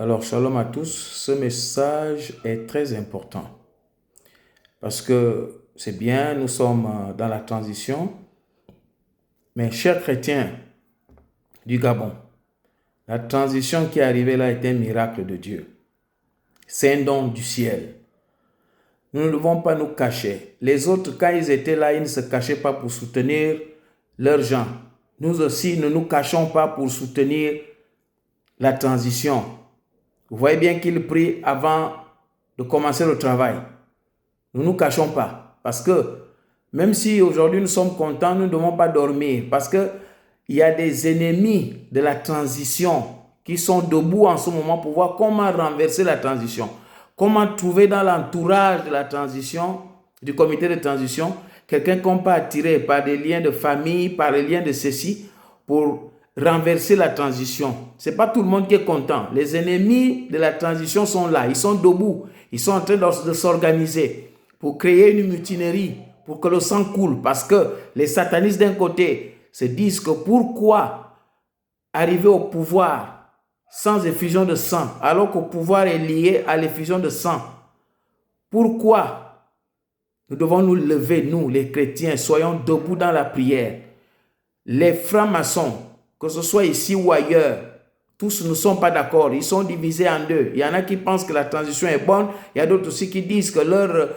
Alors, shalom à tous. Ce message est très important parce que c'est bien, nous sommes dans la transition, mais chers chrétiens du Gabon, la transition qui est arrivée là est un miracle de Dieu. C'est un don du ciel. Nous ne devons pas nous cacher. Les autres, quand ils étaient là, ils ne se cachaient pas pour soutenir leurs gens. Nous aussi, ne nous cachons pas pour soutenir la transition. Vous voyez bien qu'ils prient avant de commencer le travail. Nous ne nous cachons pas. Parce que même si aujourd'hui nous sommes contents, nous ne devons pas dormir. Parce qu'il y a des ennemis de la transition qui sont debout en ce moment pour voir comment renverser la transition. Comment trouver dans l'entourage de la transition, du comité de transition, quelqu'un qu'on peut attirer par des liens de famille, par des liens de ceci, pour renverser la transition. Ce n'est pas tout le monde qui est content. Les ennemis de la transition sont là, ils sont debout, ils sont en train de s'organiser pour créer une mutinerie, pour que le sang coule. Parce que les satanistes d'un côté se disent que pourquoi arriver au pouvoir sans effusion de sang, alors qu'au pouvoir est lié à l'effusion de sang? Pourquoi nous devons nous lever, nous les chrétiens, soyons debout dans la prière? Les francs-maçons, que ce soit ici ou ailleurs, tous ne sont pas d'accord, ils sont divisés en deux. Il y en a qui pensent que la transition est bonne, il y a d'autres aussi qui disent que leur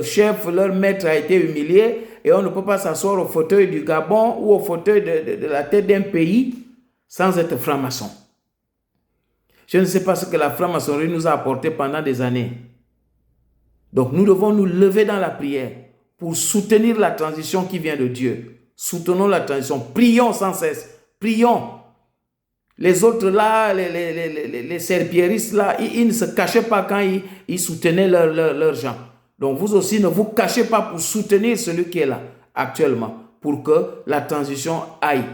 chef, leur maître a été humilié et on ne peut pas s'asseoir au fauteuil du Gabon ou au fauteuil de la tête d'un pays sans être franc-maçon. Je ne sais pas ce que la franc-maçonnerie nous a apporté pendant des années. Donc nous devons nous lever dans la prière pour soutenir la transition qui vient de Dieu. Soutenons la transition, prions sans cesse, prions. Les autres là, les serpieristes là, ils ne se cachaient pas quand ils soutenaient leurs gens. Donc vous aussi, ne vous cachez pas pour soutenir celui qui est là actuellement, pour que la transition aille.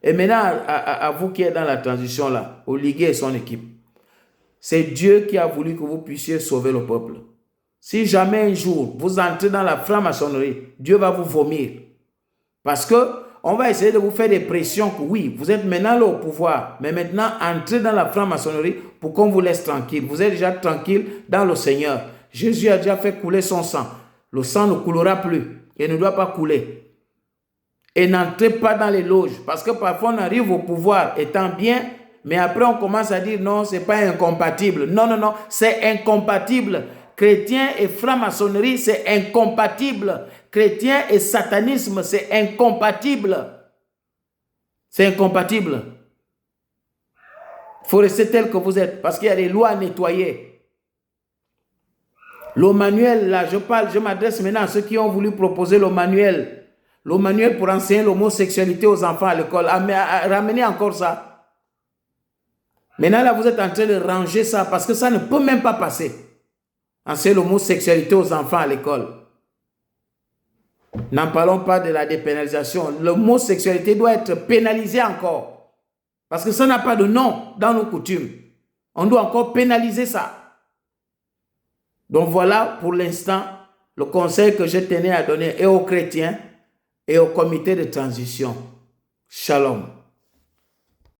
Et maintenant, à vous qui êtes dans la transition là, Oligué et son équipe, c'est Dieu qui a voulu que vous puissiez sauver le peuple. Si jamais un jour vous entrez dans la franc-maçonnerie, Dieu va vous vomir. Parce qu'on va essayer de vous faire des pressions que oui, vous êtes maintenant là au pouvoir, mais maintenant entrez dans la franc-maçonnerie pour qu'on vous laisse tranquille. Vous êtes déjà tranquille dans le Seigneur. Jésus a déjà fait couler son sang. Le sang ne coulera plus et ne doit pas couler. Et n'entrez pas dans les loges parce que parfois on arrive au pouvoir étant bien, mais après on commence à dire non, ce n'est pas incompatible. Non, non, non, c'est incompatible. Chrétien et franc-maçonnerie, c'est incompatible. Chrétien et satanisme, c'est incompatible. C'est incompatible. Il faut rester tel que vous êtes parce qu'il y a des lois à nettoyer. Le manuel, là, je m'adresse maintenant à ceux qui ont voulu proposer le manuel. Le manuel pour enseigner l'homosexualité aux enfants à l'école. Ramenez encore ça. Maintenant, là, vous êtes en train de ranger ça parce que ça ne peut même pas passer. Enseigner l'homosexualité aux enfants à l'école. N'en parlons pas de la dépénalisation. L'homosexualité doit être pénalisée encore. Parce que ça n'a pas de nom dans nos coutumes. On doit encore pénaliser ça. Donc voilà pour l'instant le conseil que je tenais à donner et aux chrétiens et au comité de transition. Shalom.